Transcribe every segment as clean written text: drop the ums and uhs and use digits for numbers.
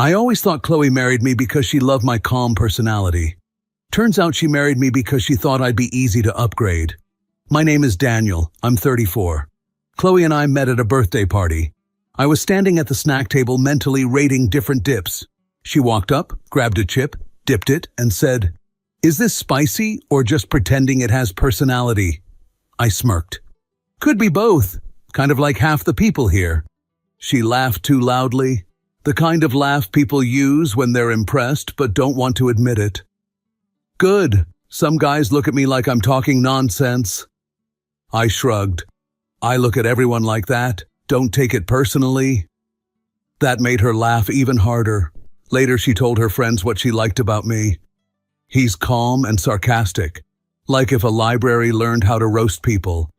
I always thought Chloe married me because she loved my calm personality. Turns out she married me because she thought I'd be easy to upgrade. My name is Daniel. I'm 34. Chloe and I met at a birthday party. I was standing at the snack table mentally rating different dips. She walked up, grabbed a chip, dipped it, and said, "Is this spicy or just pretending it has personality?" I smirked. "Could be both, kind of like half the people here." She laughed too loudly, the kind of laugh people use when they're impressed but don't want to admit it. "Good. Some guys look at me like I'm talking nonsense." I shrugged. "I look at everyone like that. Don't take it personally." That made her laugh even harder. Later she told her friends what she liked about me. "He's calm and sarcastic, like if a library learned how to roast people."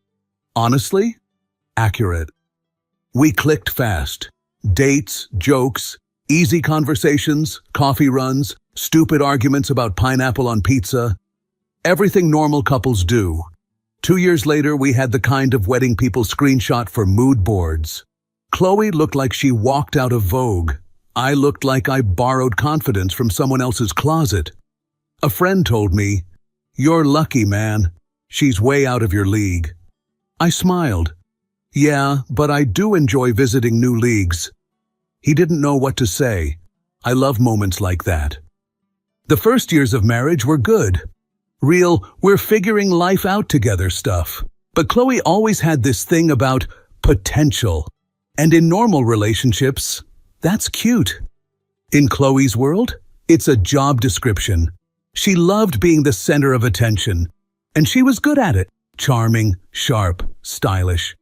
Honestly, accurate. We clicked fast. Dates, jokes, easy conversations, coffee runs, stupid arguments about pineapple on pizza. Everything normal couples do. 2 years later, we had the kind of wedding people screenshot for mood boards. Chloe looked like she walked out of Vogue. I looked like I borrowed confidence from someone else's closet. A friend told me, "You're lucky, man. She's way out of your league." I smiled. "Yeah, but I do enjoy visiting new leagues." He didn't know what to say. I love moments like that. The first years of marriage were good. Real, we're figuring life out together stuff. But Chloe always had this thing about potential. And in normal relationships, that's cute. In Chloe's world, it's a job description. She loved being the center of attention. And she was good at it. Charming, sharp, stylish.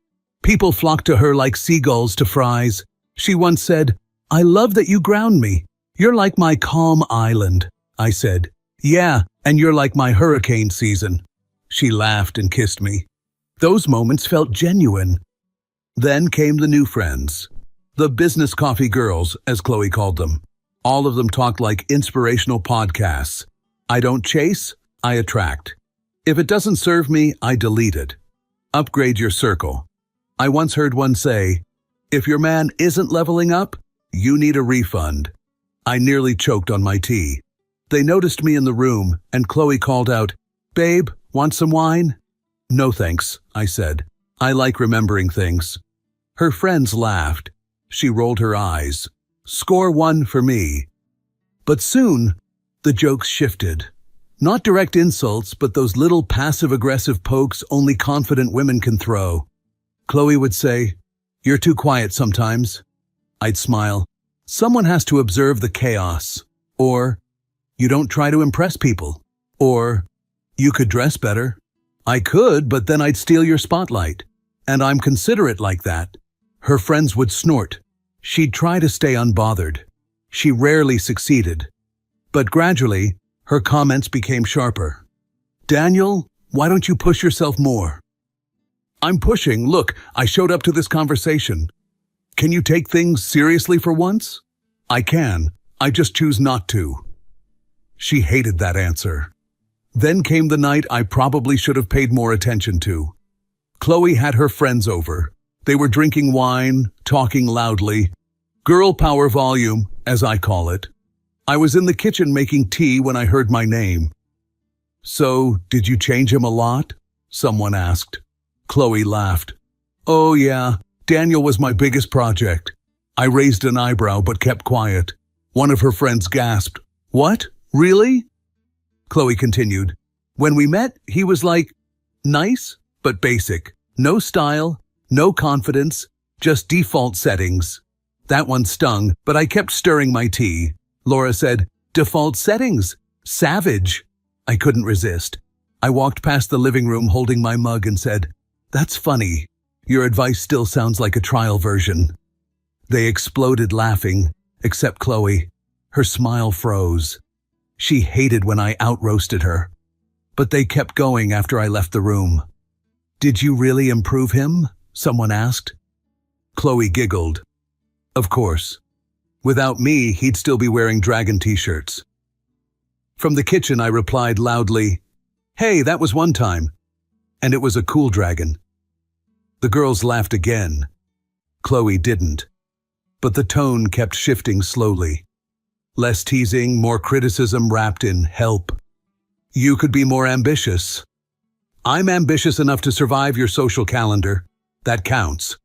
People flocked to her like seagulls to fries. She once said, "I love that you ground me. You're like my calm island." I said, "Yeah, and you're like my hurricane season." She laughed and kissed me. Those moments felt genuine. Then came the new friends. The business coffee girls, as Chloe called them. All of them talked like inspirational podcasts. I don't chase, I attract. If it doesn't serve me, I delete it. Upgrade your circle. I once heard one say, "If your man isn't leveling up, you need a refund." I nearly choked on my tea. They noticed me in the room, and Chloe called out, "Babe, want some wine?" "No thanks," I said. "I like remembering things." Her friends laughed. She rolled her eyes. Score 1 for me. But soon, the jokes shifted. Not direct insults, but those little passive-aggressive pokes only confident women can throw. Chloe would say, "You're too quiet sometimes." I'd smile. "Someone has to observe the chaos." Or, "You don't try to impress people." Or, "You could dress better." I could, but then I'd steal your spotlight. And I'm considerate like that. Her friends would snort. She'd try to stay unbothered. She rarely succeeded. But gradually, her comments became sharper. "Daniel, why don't you push yourself more?" "I'm pushing. Look, I showed up to this conversation. Can you take things seriously for once?" "I can. I just choose not to." She hated that answer. Then came the night I probably should have paid more attention to. Chloe had her friends over. They were drinking wine, talking loudly. Girl power volume, as I call it. I was in the kitchen making tea when I heard my name. "So, did you change him a lot?" someone asked. Chloe laughed. "Oh yeah, Daniel was my biggest project." I raised an eyebrow but kept quiet. One of her friends gasped. "What? Really?" Chloe continued. "When we met, he was like, nice, but basic. No style, no confidence, just default settings." That one stung, but I kept stirring my tea. Laura said, "Default settings? Savage." I couldn't resist. I walked past the living room holding my mug and said, "That's funny. Your advice still sounds like a trial version." They exploded laughing, except Chloe. Her smile froze. She hated when I out-roasted her. But they kept going after I left the room. "Did you really improve him?" someone asked. Chloe giggled. "Of course. Without me, he'd still be wearing dragon t-shirts." From the kitchen, I replied loudly, "Hey, that was one time. And it was a cool dragon." The girls laughed again. Chloe didn't. But the tone kept shifting slowly. Less teasing, more criticism wrapped in help. You could be more ambitious. I'm ambitious enough to survive your social calendar. That counts.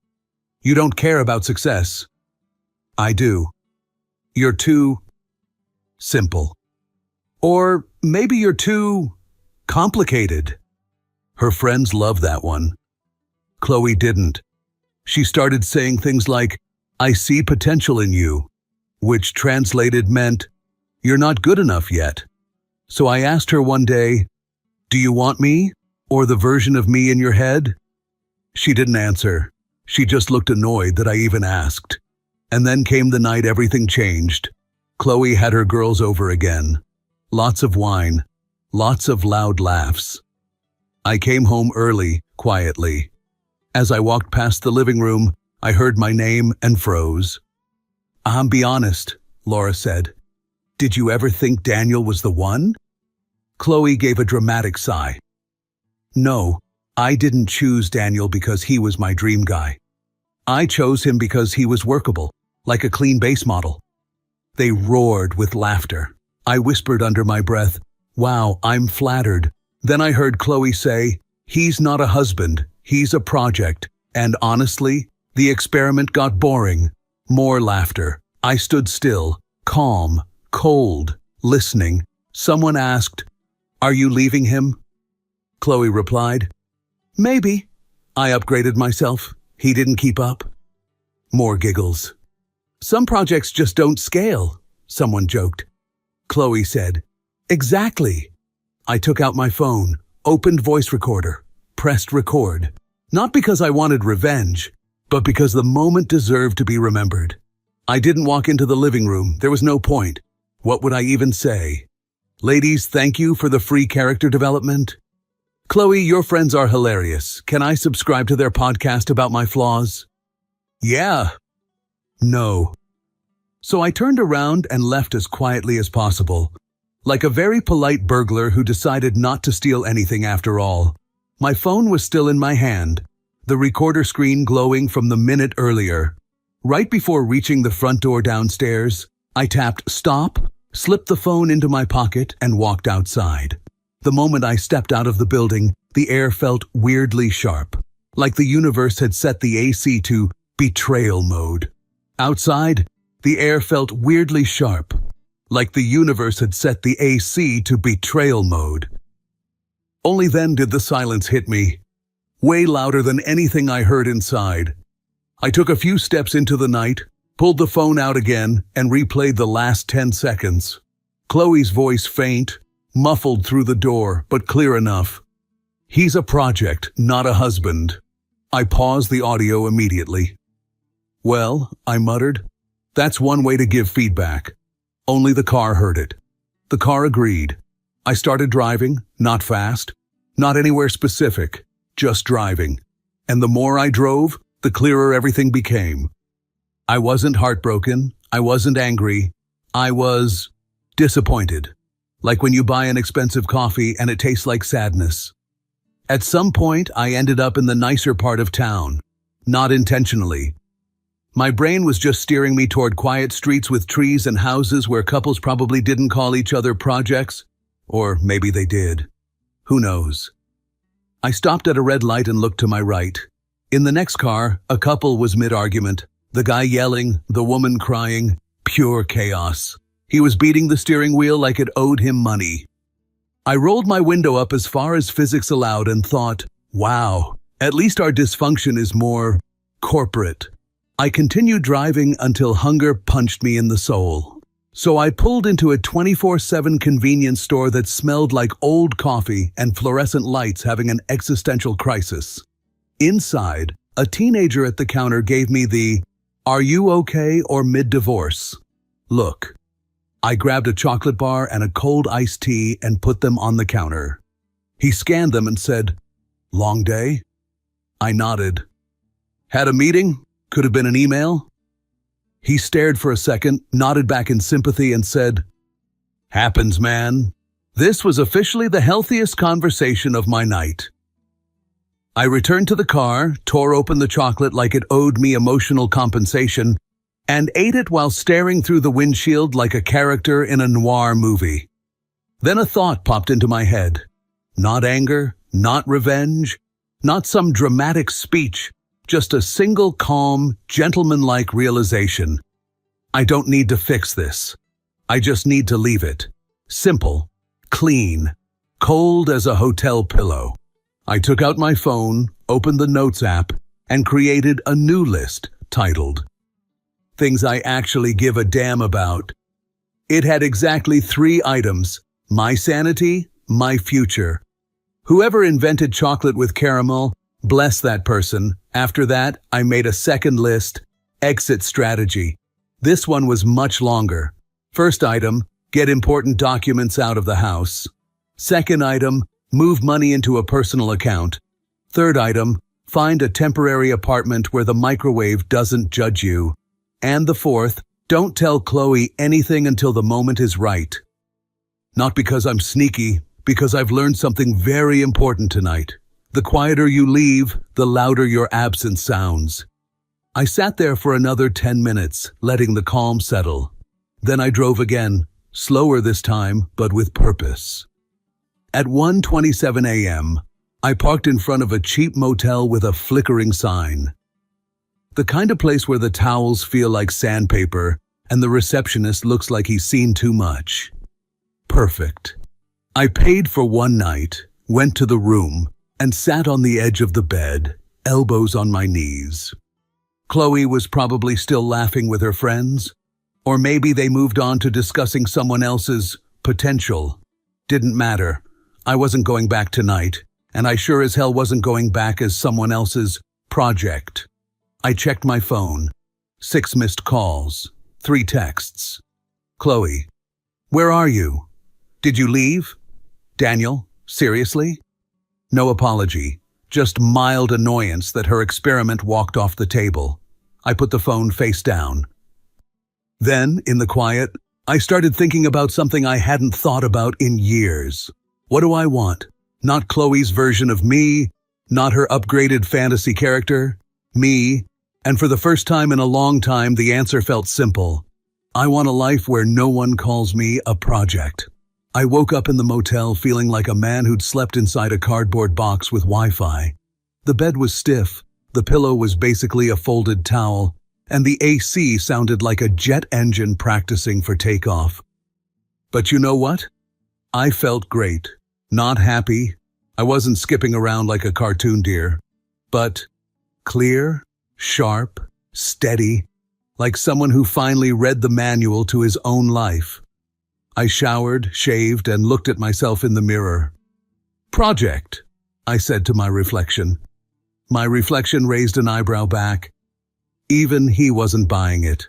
You don't care about success. I do. You're too simple. Or maybe you're too complicated. Her friends loved that one. Chloe didn't. She started saying things like, I see potential in you, which translated meant, you're not good enough yet. So I asked her one day, do you want me, or the version of me in your head? She didn't answer. She just looked annoyed that I even asked. And then came the night everything changed. Chloe had her girls over again. Lots of wine, lots of loud laughs. I came home early, quietly. As I walked past the living room, I heard my name and froze. Be honest, Laura said. Did you ever think Daniel was the one? Chloe gave a dramatic sigh. No, I didn't choose Daniel because he was my dream guy. I chose him because he was workable, like a clean base model. They roared with laughter. I whispered under my breath, wow, I'm flattered. Then I heard Chloe say, he's not a husband, he's a project. And honestly, the experiment got boring. More laughter. I stood still, calm, cold, listening. Someone asked, are you leaving him? Chloe replied, maybe. I upgraded myself. He didn't keep up. More giggles. Some projects just don't scale, someone joked. Chloe said, exactly. I took out my phone, opened voice recorder, pressed record. Not because I wanted revenge, but because the moment deserved to be remembered. I didn't walk into the living room. There was no point. What would I even say? Ladies, thank you for the free character development. Chloe, your friends are hilarious. Can I subscribe to their podcast about my flaws? Yeah. No. So I turned around and left as quietly as possible. Like a very polite burglar who decided not to steal anything after all. My phone was still in my hand, the recorder screen glowing from the minute earlier. Right before reaching the front door downstairs, I tapped stop, slipped the phone into my pocket, and walked outside. The moment I stepped out of the building, the air felt weirdly sharp, like the universe had set the AC to betrayal mode. Outside, the air felt weirdly sharp, like the universe had set the AC to betrayal mode. Only then did the silence hit me, way louder than anything I heard inside. I took a few steps into the night, pulled the phone out again, and replayed the last 10 seconds. Chloe's voice faint, muffled through the door, but clear enough. He's a project, not a husband. I paused the audio immediately. Well, I muttered, that's one way to give feedback. Only the car heard it. The car agreed. I started driving, not fast, not anywhere specific, just driving. And the more I drove, the clearer everything became. I wasn't heartbroken, I wasn't angry, I was disappointed. Like when you buy an expensive coffee and it tastes like sadness. At some point, I ended up in the nicer part of town, not intentionally. My brain was just steering me toward quiet streets with trees and houses where couples probably didn't call each other projects. Or maybe they did. Who knows? I stopped at a red light and looked to my right. In the next car, a couple was mid-argument. The guy yelling, the woman crying. Pure chaos. He was beating the steering wheel like it owed him money. I rolled my window up as far as physics allowed and thought, wow, at least our dysfunction is more corporate. I continued driving until hunger punched me in the soul. So I pulled into a 24/7 convenience store that smelled like old coffee and fluorescent lights having an existential crisis. Inside, a teenager at the counter gave me the, "Are you okay or mid-divorce?" look. I grabbed a chocolate bar and a cold iced tea and put them on the counter. He scanned them and said, "Long day?" I nodded. "Had a meeting? Could have been an email?" He stared for a second, nodded back in sympathy and said, "Happens, man." This was officially the healthiest conversation of my night. I returned to the car, tore open the chocolate like it owed me emotional compensation, and ate it while staring through the windshield like a character in a noir movie. Then a thought popped into my head. Not anger, not revenge, not some dramatic speech, just a single calm, gentlemanlike realization. I don't need to fix this. I just need to leave it. Simple, clean, cold as a hotel pillow. I took out my phone, opened the Notes app, and created a new list titled Things I Actually Give a Damn About. It had exactly 3 items: my sanity, my future. Whoever invented chocolate with caramel, bless that person. After that, I made a second list, exit strategy. This one was much longer. First item, get important documents out of the house. Second item, move money into a personal account. Third item, find a temporary apartment where the microwave doesn't judge you. And the fourth, don't tell Chloe anything until the moment is right. Not because I'm sneaky, because I've learned something very important tonight. The quieter you leave, the louder your absence sounds. I sat there for another 10 minutes, letting the calm settle. Then I drove again, slower this time, but with purpose. At 1:27 a.m., I parked in front of a cheap motel with a flickering sign. The kind of place where the towels feel like sandpaper and the receptionist looks like he's seen too much. Perfect. I paid for one night, went to the room, and sat on the edge of the bed, elbows on my knees. Chloe was probably still laughing with her friends, or maybe they moved on to discussing someone else's potential. Didn't matter. I wasn't going back tonight, and I sure as hell wasn't going back as someone else's project. I checked my phone. 6 missed calls, 3 texts. Chloe, where are you? Did you leave? Daniel, seriously? No apology, just mild annoyance that her experiment walked off the table. I put the phone face down. Then, in the quiet, I started thinking about something I hadn't thought about in years. What do I want? Not Chloe's version of me, not her upgraded fantasy character. Me. And for the first time in a long time, the answer felt simple. I want a life where no one calls me a project. I woke up in the motel feeling like a man who'd slept inside a cardboard box with Wi-Fi. The bed was stiff, the pillow was basically a folded towel, and the AC sounded like a jet engine practicing for takeoff. But you know what? I felt great. Not happy. I wasn't skipping around like a cartoon deer. But clear, sharp, steady, like someone who finally read the manual to his own life. I showered, shaved, and looked at myself in the mirror. Project, I said to my reflection. My reflection raised an eyebrow back. Even he wasn't buying it.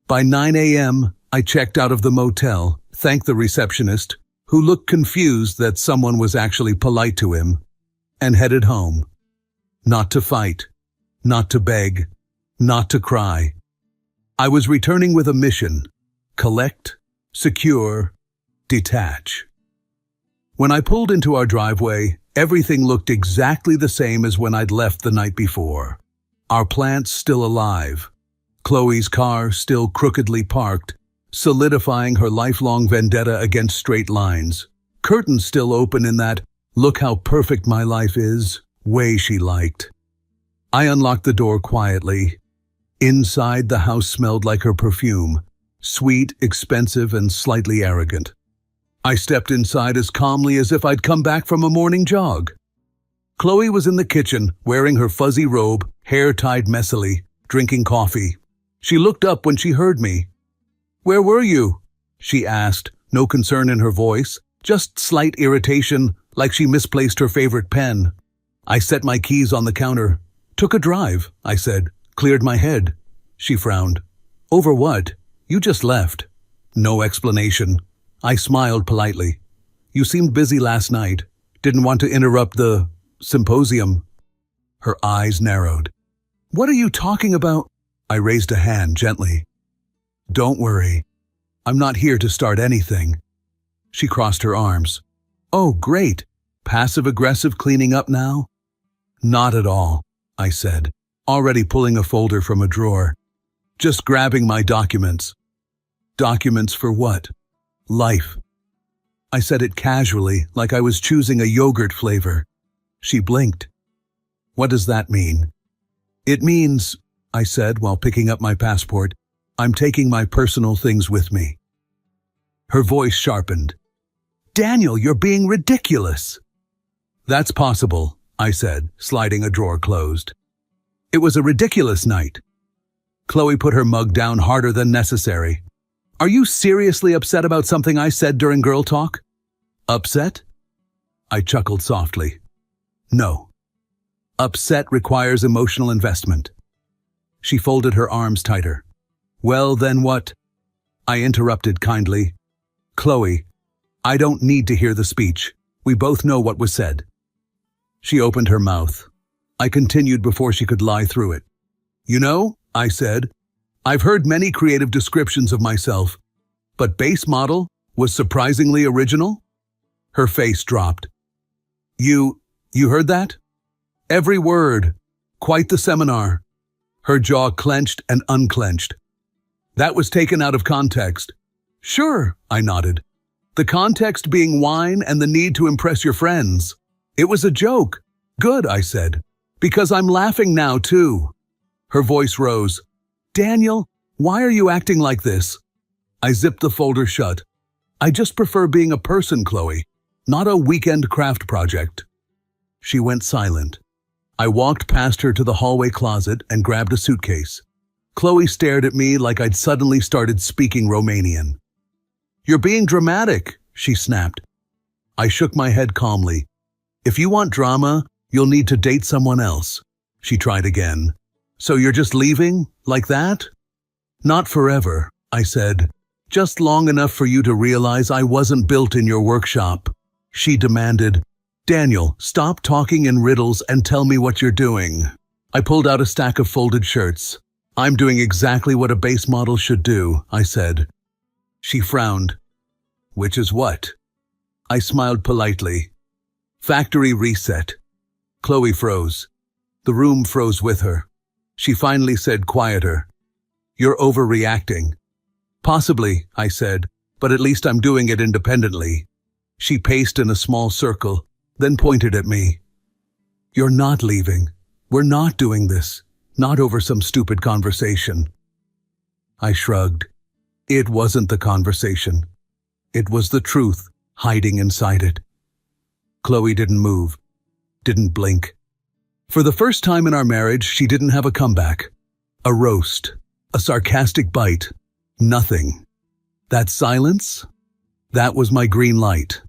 By 9 a.m., I checked out of the motel, thanked the receptionist, who looked confused that someone was actually polite to him, and headed home. Not to fight, not to beg, not to cry. I was returning with a mission: collect, secure, detach. When I pulled into our driveway, everything looked exactly the same as when I'd left the night before. Our plants still alive, Chloe's car still crookedly parked, solidifying her lifelong vendetta against straight lines, curtains still open in that "look how perfect my life is" way she liked. I unlocked the door quietly. Inside, the house smelled like her perfume, sweet, expensive, and slightly arrogant. I stepped inside as calmly as if I'd come back from a morning jog. Chloe was in the kitchen, wearing her fuzzy robe, hair tied messily, drinking coffee. She looked up when she heard me. "Where were you?" she asked, no concern in her voice, just slight irritation, like she misplaced her favorite pen. I set my keys on the counter. "Took a drive," I said. "Cleared my head." She frowned. "Over what? You just left." No explanation. I smiled politely. "You seemed busy last night. Didn't want to interrupt the symposium." Her eyes narrowed. "What are you talking about?" I raised a hand gently. "Don't worry. I'm not here to start anything." She crossed her arms. "Oh, great. Passive-aggressive cleaning up now?" "Not at all," I said, already pulling a folder from a drawer. Just grabbing my documents. Documents for what? Life. I said it casually, like I was choosing a yogurt flavor. She blinked. What does that mean? It means, I said while picking up my passport, I'm taking my personal things with me. Her voice sharpened. Daniel, you're being ridiculous. That's possible, I said, sliding a drawer closed. It was a ridiculous night. Chloe put her mug down harder than necessary. Are you seriously upset about something I said during girl talk? Upset? I chuckled softly. No. Upset requires emotional investment. She folded her arms tighter. Well, then what? I interrupted kindly. Chloe, I don't need to hear the speech. We both know what was said. She opened her mouth. I continued before she could lie through it. You know, I said, I've heard many creative descriptions of myself, but base model was surprisingly original? Her face dropped. You heard that? Every word. Quite the seminar. Her jaw clenched and unclenched. That was taken out of context. Sure, I nodded. The context being wine and the need to impress your friends. It was a joke. Good, I said, because I'm laughing now too. Her voice rose. Daniel, why are you acting like this? I zipped the folder shut. I just prefer being a person, Chloe, not a weekend craft project. She went silent. I walked past her to the hallway closet and grabbed a suitcase. Chloe stared at me like I'd suddenly started speaking Romanian. You're being dramatic, she snapped. I shook my head calmly. If you want drama, you'll need to date someone else. She tried again. So you're just leaving, like that? Not forever, I said. Just long enough for you to realize I wasn't built in your workshop. She demanded, Daniel, stop talking in riddles and tell me what you're doing. I pulled out a stack of folded shirts. I'm doing exactly what a base model should do, I said. She frowned. Which is what? I smiled politely. Factory reset. Chloe froze. The room froze with her. She finally said quieter. You're overreacting. Possibly, I said, but at least I'm doing it independently. She paced in a small circle, then pointed at me. You're not leaving. We're not doing this. Not over some stupid conversation. I shrugged. It wasn't the conversation. It was the truth hiding inside it. Chloe didn't move, didn't blink. For the first time in our marriage, she didn't have a comeback. A roast, a sarcastic bite, nothing. That silence? That was my green light.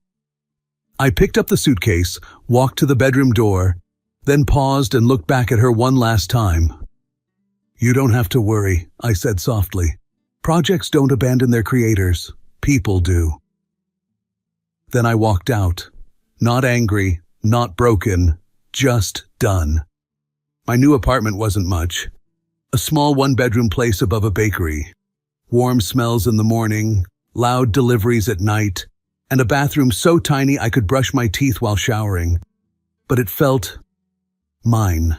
I picked up the suitcase, walked to the bedroom door, then paused and looked back at her one last time. You don't have to worry, I said softly. Projects don't abandon their creators. People do. Then I walked out. Not angry, not broken, just done. My new apartment wasn't much. A small one-bedroom place above a bakery. Warm smells in the morning, loud deliveries at night, and a bathroom so tiny I could brush my teeth while showering. But it felt mine.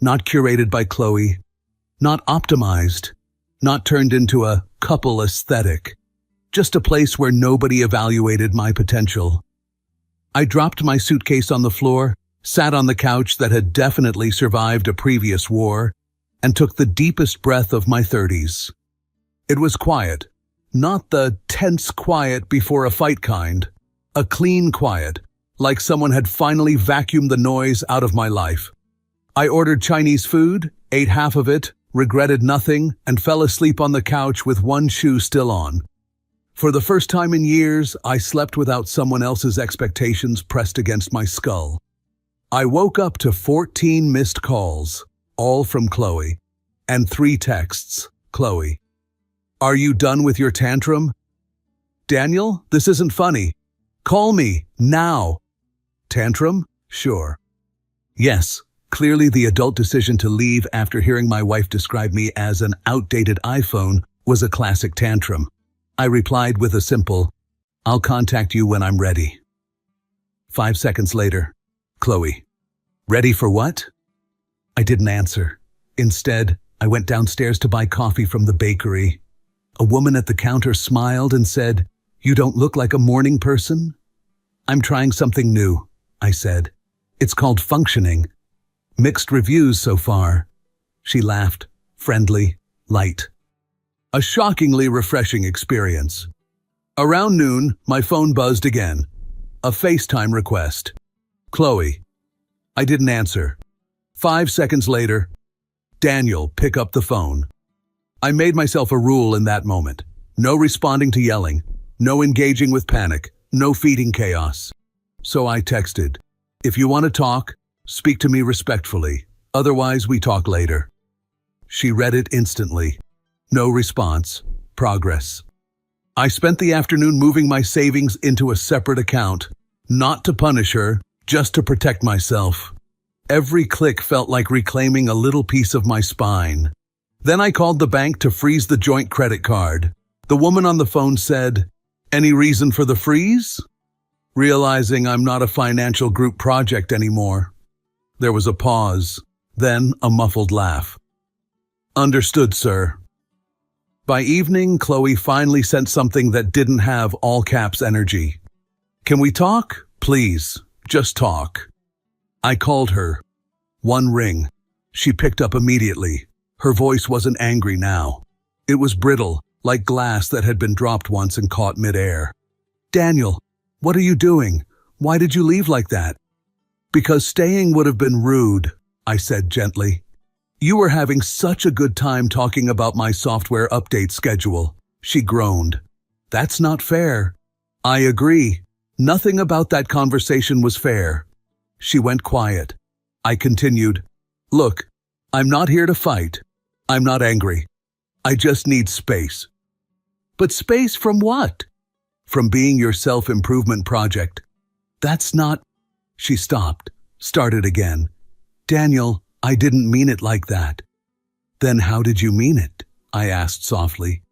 Not curated by Chloe, not optimized, not turned into a couple aesthetic. Just a place where nobody evaluated my potential. I dropped my suitcase on the floor, sat on the couch that had definitely survived a previous war, and took the deepest breath of my 30s. It was quiet, not the tense quiet before a fight kind, a clean quiet, like someone had finally vacuumed the noise out of my life. I ordered Chinese food, ate half of it, regretted nothing, and fell asleep on the couch with one shoe still on. For the first time in years, I slept without someone else's expectations pressed against my skull. I woke up to 14 missed calls, all from Chloe, and 3 texts. Chloe, are you done with your tantrum? Daniel, this isn't funny. Call me, now. Tantrum? Sure. Yes, clearly the adult decision to leave after hearing my wife describe me as an outdated iPhone was a classic tantrum. I replied with a simple, I'll contact you when I'm ready. 5 seconds later, Chloe, ready for what? I didn't answer. Instead, I went downstairs to buy coffee from the bakery. A woman at the counter smiled and said, "You don't look like a morning person?" "I'm trying something new," I said. "It's called functioning. Mixed reviews so far." She laughed, friendly, light. A shockingly refreshing experience. Around noon, my phone buzzed again. A FaceTime request. "Chloe." I didn't answer. 5 seconds later, "Daniel, pick up the phone." I made myself a rule in that moment. No responding to yelling, no engaging with panic, no feeding chaos. So I texted, "If you want to talk, speak to me respectfully. Otherwise, we talk later." She read it instantly. No response. Progress. I spent the afternoon moving my savings into a separate account, not to punish her, just to protect myself. Every click felt like reclaiming a little piece of my spine. Then I called the bank to freeze the joint credit card. The woman on the phone said, "Any reason for the freeze?" Realizing I'm not a financial group project anymore. There was a pause, then a muffled laugh. "Understood, sir." By evening, Chloe finally sent something that didn't have all caps energy. "Can we talk? Please, just talk." I called her. One ring. She picked up immediately. Her voice wasn't angry now. It was brittle, like glass that had been dropped once and caught midair. "Daniel, what are you doing? Why did you leave like that?" "Because staying would have been rude," I said gently. "You were having such a good time talking about my software update schedule." She groaned. "That's not fair." "I agree. Nothing about that conversation was fair." She went quiet. I continued, "Look, I'm not here to fight. I'm not angry. I just need space." "But space from what?" "From being your self-improvement project." "That's not—" She stopped, started again. "Daniel, I didn't mean it like that." "Then how did you mean it?" I asked softly.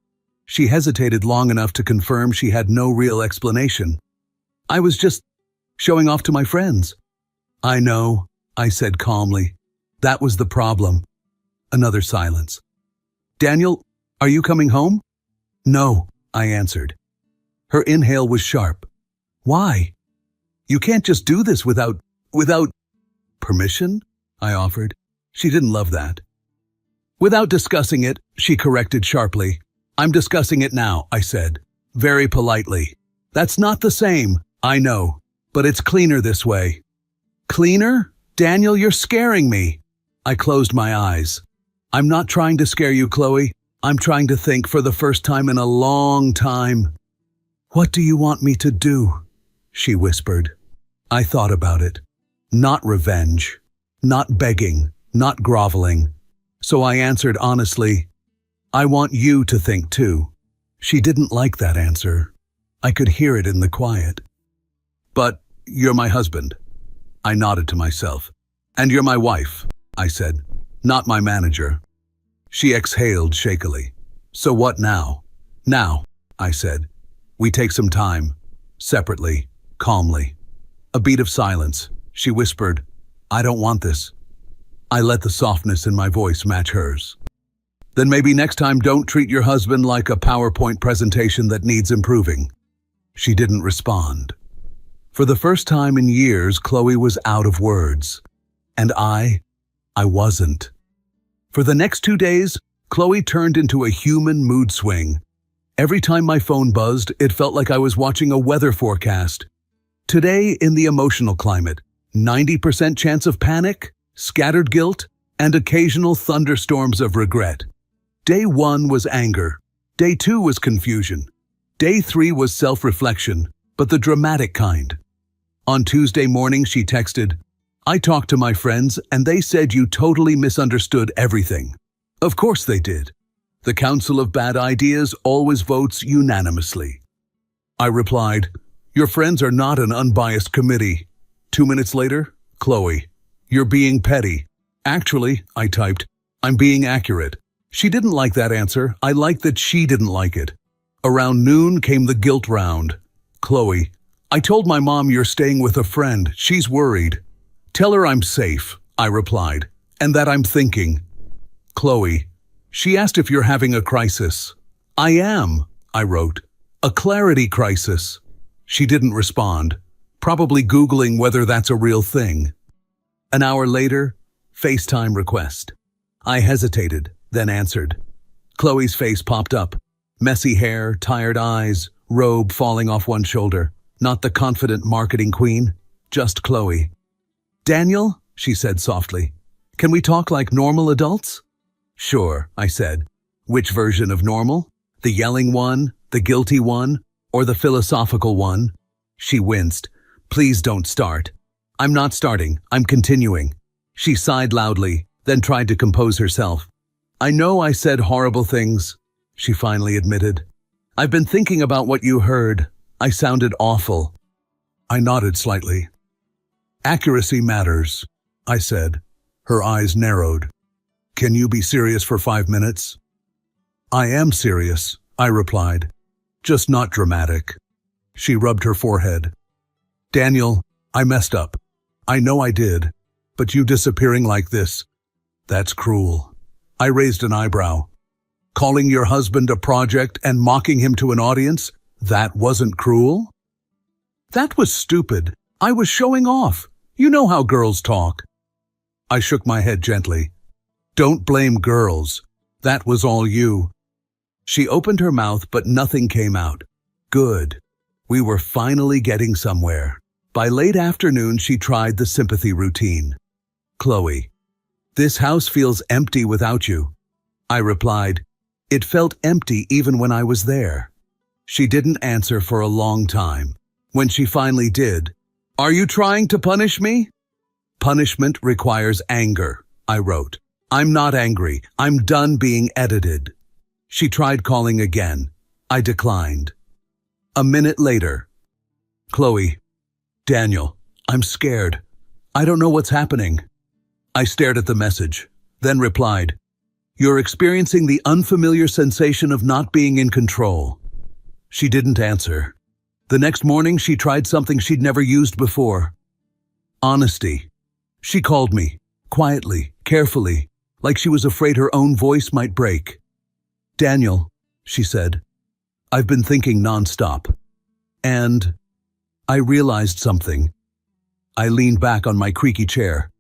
She hesitated long enough to confirm she had no real explanation. "I was just showing off to my friends." "I know," I said calmly. "That was the problem." Another silence. "Daniel, are you coming home?" "No," I answered. Her inhale was sharp. "Why? You can't just do this without permission?" I offered. She didn't love that. "Without discussing it," she corrected sharply. "I'm discussing it now," I said, very politely. "That's not the same, I know, but it's cleaner this way." "Cleaner? Daniel, you're scaring me." I closed my eyes. "I'm not trying to scare you, Chloe. I'm trying to think for the first time in a long time." "What do you want me to do?" she whispered. I thought about it. Not revenge. Not begging. Not groveling. So I answered honestly, "I want you to think too." She didn't like that answer. I could hear it in the quiet. "But you're my husband." I nodded to myself. "And you're my wife," I said, "not my manager." She exhaled shakily. "So what now?" "Now," I said, "we take some time, separately, calmly." A beat of silence. She whispered, "I don't want this." I let the softness in my voice match hers. "Then maybe next time don't treat your husband like a PowerPoint presentation that needs improving." She didn't respond. For the first time in years, Chloe was out of words. And I wasn't. For the next 2 days, Chloe turned into a human mood swing. Every time my phone buzzed, it felt like I was watching a weather forecast. Today, in the emotional climate, 90% chance of panic, scattered guilt, and occasional thunderstorms of regret. Day 1 was anger. Day 2 was confusion. Day 3 was self-reflection, but the dramatic kind. On Tuesday morning, she texted, "I talked to my friends and they said you totally misunderstood everything." Of course they did. The Council of Bad Ideas always votes unanimously. I replied, "Your friends are not an unbiased committee." 2 minutes later, Chloe, "You're being petty." "Actually," I typed, "I'm being accurate." She didn't like that answer. I liked that she didn't like it. Around noon came the guilt round. "Chloe, I told my mom you're staying with a friend. She's worried." "Tell her I'm safe," I replied, "and that I'm thinking." "Chloe, She asked if you're having a crisis. I am, I wrote. A clarity crisis. She didn't respond, probably Googling whether that's a real thing. An hour later, FaceTime request. I hesitated, then answered. Chloe's face popped up. Messy hair, tired eyes, robe falling off one shoulder. Not the confident marketing queen, just Chloe. Daniel, she said softly, can we talk like normal adults? Sure, I said. Which version of normal? The yelling one, the guilty one, or the philosophical one? She winced. Please don't start. I'm not starting, I'm continuing. She sighed loudly, then tried to compose herself. I know I said horrible things, she finally admitted. I've been thinking about what you heard. I sounded awful. I nodded slightly. Accuracy matters, I said. Her eyes narrowed. Can you be serious for 5 minutes? I am serious, I replied. Just not dramatic. She rubbed her forehead. Daniel, I messed up. I know I did. But you disappearing like this, that's cruel. I raised an eyebrow. Calling your husband a project and mocking him to an audience, that wasn't cruel? That was stupid. I was showing off. You know how girls talk. I shook my head gently. Don't blame girls. That was all you. She opened her mouth, but nothing came out. Good. We were finally getting somewhere. By late afternoon, she tried the sympathy routine. Chloe, this house feels empty without you. I replied. It felt empty even when I was there. She didn't answer for a long time. When she finally did, are you trying to punish me? Punishment requires anger, I wrote. I'm not angry. I'm done being edited. She tried calling again. I declined. A minute later. Chloe, Daniel, I'm scared. I don't know what's happening. I stared at the message, then replied, You're experiencing the unfamiliar sensation of not being in control. She didn't answer. The next morning, she tried something she'd never used before. Honesty. She called me, quietly, carefully, like she was afraid her own voice might break. Daniel, she said, I've been thinking nonstop. And I realized something. I leaned back on my creaky chair.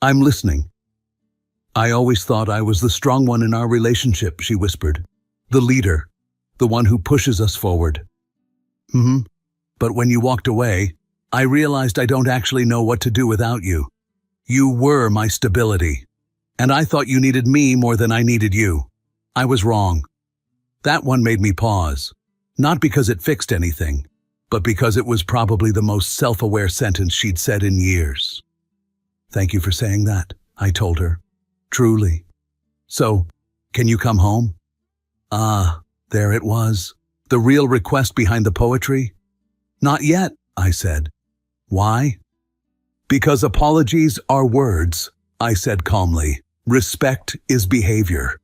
I'm listening. I always thought I was the strong one in our relationship, she whispered. The leader, the one who pushes us forward. But when you walked away, I realized I don't actually know what to do without you. You were my stability. And I thought you needed me more than I needed you. I was wrong. That one made me pause. Not because it fixed anything, but because it was probably the most self-aware sentence she'd said in years. Thank you for saying that, I told her. Truly. So, can you come home? Ah, there it was. The real request behind the poetry? Not yet, I said. Why? Because apologies are words, I said calmly. Respect is behavior.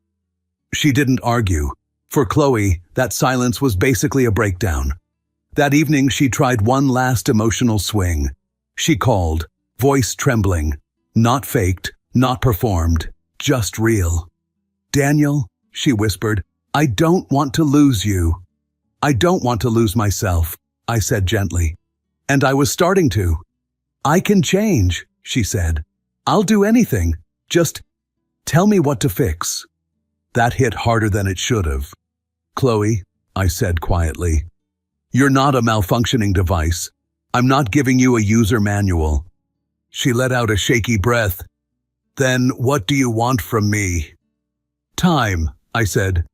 She didn't argue. For Chloe, that silence was basically a breakdown. That evening, she tried one last emotional swing. She called, voice trembling. Not faked, not performed, just real. Daniel, she whispered, I don't want to lose you. I don't want to lose myself, I said gently. And I was starting to. I can change, she said. I'll do anything. Just tell me what to fix. That hit harder than it should have. Chloe, I said quietly, you're not a malfunctioning device. I'm not giving you a user manual. She let out a shaky breath. Then what do you want from me? Time, I said,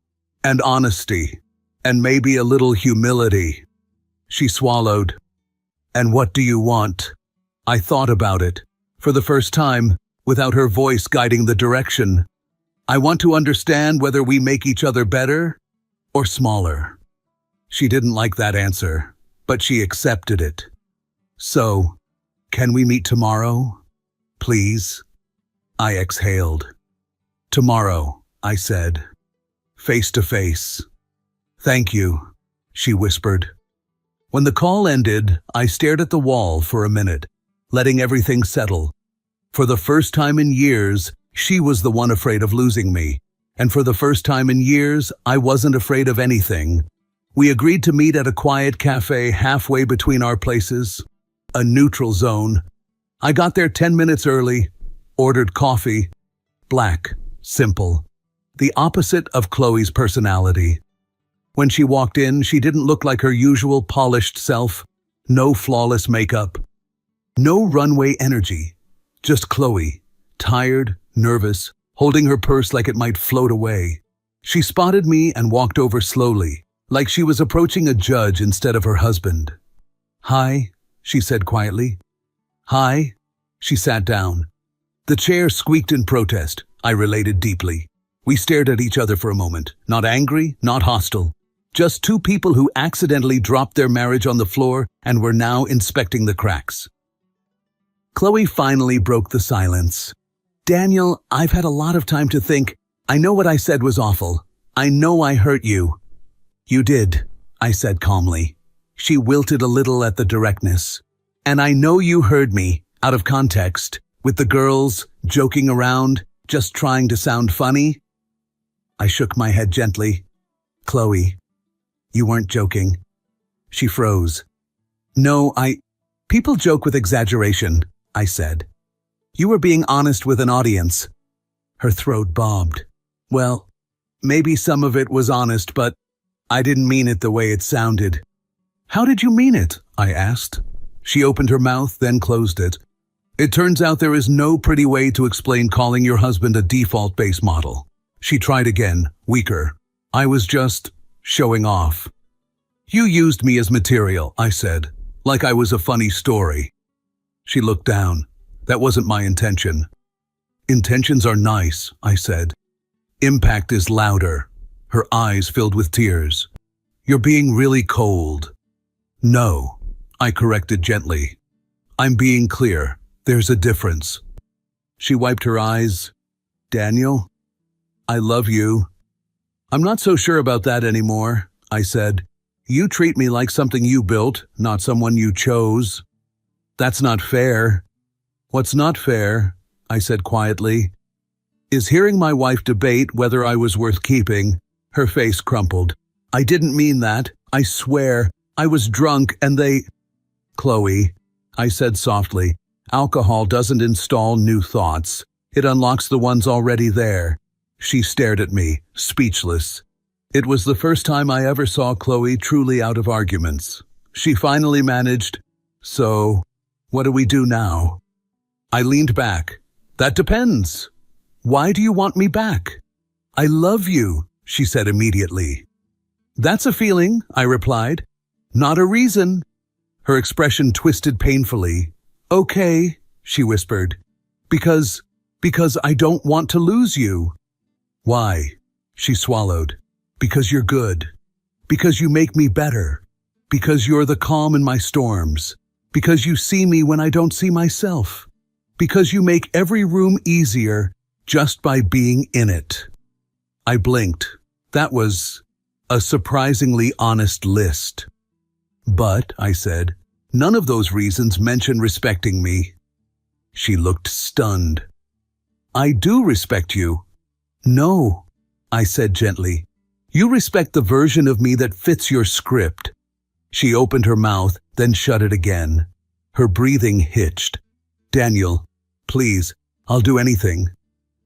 and honesty, and maybe a little humility. She swallowed. And what do you want? I thought about it, for the first time, without her voice guiding the direction. I want to understand whether we make each other better or smaller. She didn't like that answer, but she accepted it. So, can we meet tomorrow? Please? I exhaled. Tomorrow, I said. Face to face. Thank you, she whispered. When the call ended, I stared at the wall for a minute, letting everything settle. For the first time in years, she was the one afraid of losing me, And for the first time in years, I wasn't afraid of anything. We agreed to meet at a quiet cafe halfway between our places, a neutral zone. I got there 10 minutes early, ordered coffee, black, simple, the opposite of Chloe's personality. When she walked in, she didn't look like her usual polished self, no flawless makeup, no runway energy, just Chloe, tired, nervous, holding her purse like it might float away. She spotted me and walked over slowly, like she was approaching a judge instead of her husband. "Hi," she said quietly. "Hi." She sat down. The chair squeaked in protest. I related deeply. We stared at each other for a moment, not angry, not hostile. Just two people who accidentally dropped their marriage on the floor and were now inspecting the cracks. Chloe finally broke the silence. "Daniel, I've had a lot of time to think. I know what I said was awful. I know I hurt you." "You did," I said calmly. She wilted a little at the directness. "And I know you heard me, out of context, with the girls, joking around, just trying to sound funny." I shook my head gently. "Chloe, you weren't joking." She froze. "No, people joke with exaggeration," I said. "You were being honest with an audience." Her throat bobbed. "Well, maybe some of it was honest, but I didn't mean it the way it sounded." "How did you mean it?" I asked. She opened her mouth, then closed it. "It turns out there is no pretty way to explain calling your husband a default base model." She tried again, weaker. "I was just showing off." "You used me as material," I said, "like I was a funny story." She looked down. "That wasn't my intention." "Intentions are nice," I said. "Impact is louder." Her eyes filled with tears. "You're being really cold." "No," I corrected gently. "I'm being clear. There's a difference." She wiped her eyes. "Daniel, I love you." "I'm not so sure about that anymore," I said. "You treat me like something you built, not someone you chose." "That's not fair." "What's not fair," I said quietly, "is hearing my wife debate whether I was worth keeping." Her face crumpled. "I didn't mean that. I swear. I was drunk and they—" "Chloe," I said softly, "alcohol doesn't install new thoughts. It unlocks the ones already there." She stared at me, speechless. It was the first time I ever saw Chloe truly out of arguments. She finally managed, "So, what do we do now?" I leaned back. "That depends. Why do you want me back?" "I love you," she said immediately. "That's a feeling," I replied. "Not a reason." Her expression twisted painfully. "Okay," she whispered. Because I don't want to lose you." "Why?" She swallowed. "Because you're good. Because you make me better. Because you're the calm in my storms. Because you see me when I don't see myself. Because you make every room easier just by being in it." I blinked. That was a surprisingly honest list. "But," I said, "none of those reasons mention respecting me." She looked stunned. "I do respect you." "No," I said gently. "You respect the version of me that fits your script." She opened her mouth, then shut it again. Her breathing hitched. "Daniel, please, I'll do anything."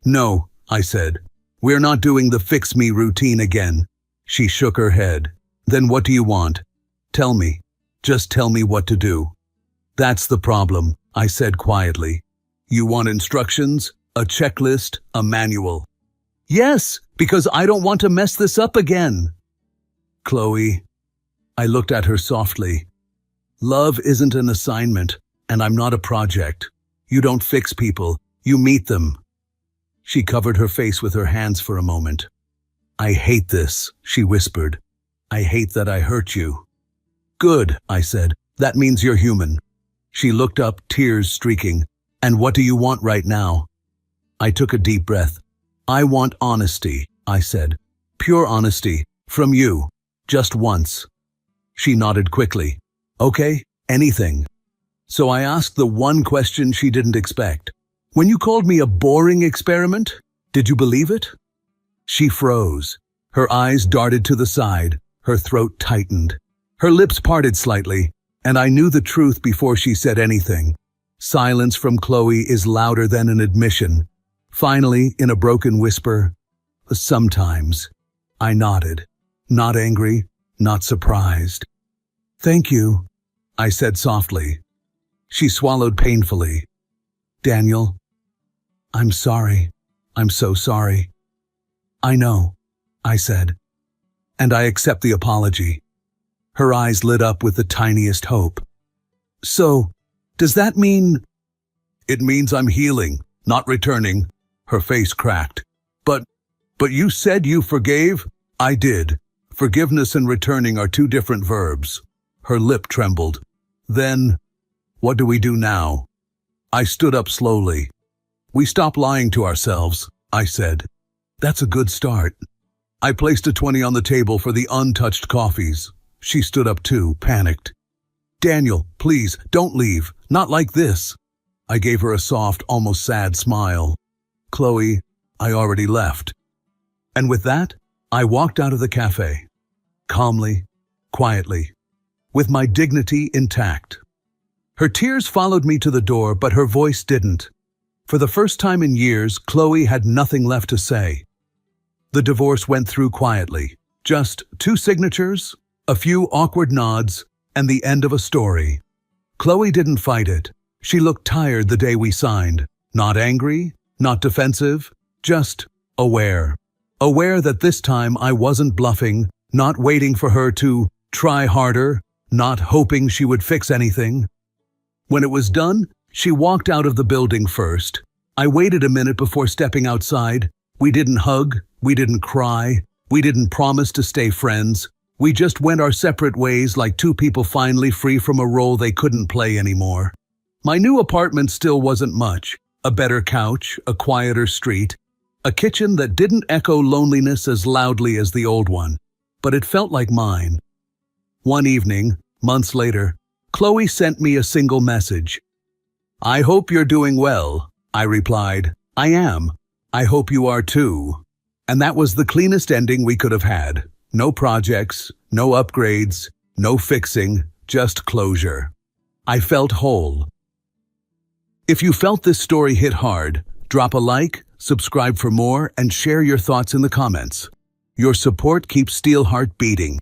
"No," I said. "We're not doing the fix-me routine again." She shook her head. "Then what do you want? Tell me. Just tell me what to do." "That's the problem," I said quietly. "You want instructions, a checklist, a manual." "Yes, because I don't want to mess this up again." "Chloe," I looked at her softly. "Love isn't an assignment, and I'm not a project. You don't fix people, you meet them." She covered her face with her hands for a moment. "I hate this," she whispered. "I hate that I hurt you." "Good," I said. "That means you're human." She looked up, tears streaking. "And what do you want right now?" I took a deep breath. "I want honesty," I said. "Pure honesty, from you, just once." She nodded quickly. "Okay, anything." So I asked the one question she didn't expect. "When you called me a boring experiment, did you believe it?" She froze. Her eyes darted to the side, her throat tightened. Her lips parted slightly, and I knew the truth before she said anything. Silence from Chloe is louder than an admission. Finally, in a broken whisper, "Sometimes." I nodded. Not angry, not surprised. "Thank you," I said softly. She swallowed painfully. "Daniel, I'm sorry. I'm so sorry." "I know," I said. "And I accept the apology." Her eyes lit up with the tiniest hope. "So, does that mean—" "It means I'm healing, not returning." Her face cracked. But you said you forgave?" "I did. Forgiveness and returning are two different verbs." Her lip trembled. "Then, what do we do now?" I stood up slowly. "We stop lying to ourselves," I said. "That's a good start." I placed a 20 on the table for the untouched coffees. She stood up too, panicked. "Daniel, please, don't leave. Not like this." I gave her a soft, almost sad smile. "Chloe, I already left." And with that, I walked out of the cafe. Calmly, quietly, with my dignity intact. Her tears followed me to the door, but her voice didn't. For the first time in years, Chloe had nothing left to say. The divorce went through quietly. Just 2 signatures, a few awkward nods, and the end of a story. Chloe didn't fight it. She looked tired the day we signed. Not angry, not defensive, just aware. Aware that this time I wasn't bluffing, not waiting for her to try harder, not hoping she would fix anything. When it was done, she walked out of the building first. I waited a minute before stepping outside. We didn't hug, we didn't cry, we didn't promise to stay friends. We just went our separate ways like 2 people finally free from a role they couldn't play anymore. My new apartment still wasn't much. A better couch, a quieter street, a kitchen that didn't echo loneliness as loudly as the old one, but it felt like mine. One evening, months later, Chloe sent me a single message. "I hope you're doing well," I replied. "I am. I hope you are too." And that was the cleanest ending we could have had. No projects, no upgrades, no fixing, just closure. I felt whole. If you felt this story hit hard, drop a like, subscribe for more, and share your thoughts in the comments. Your support keeps Steelheart beating.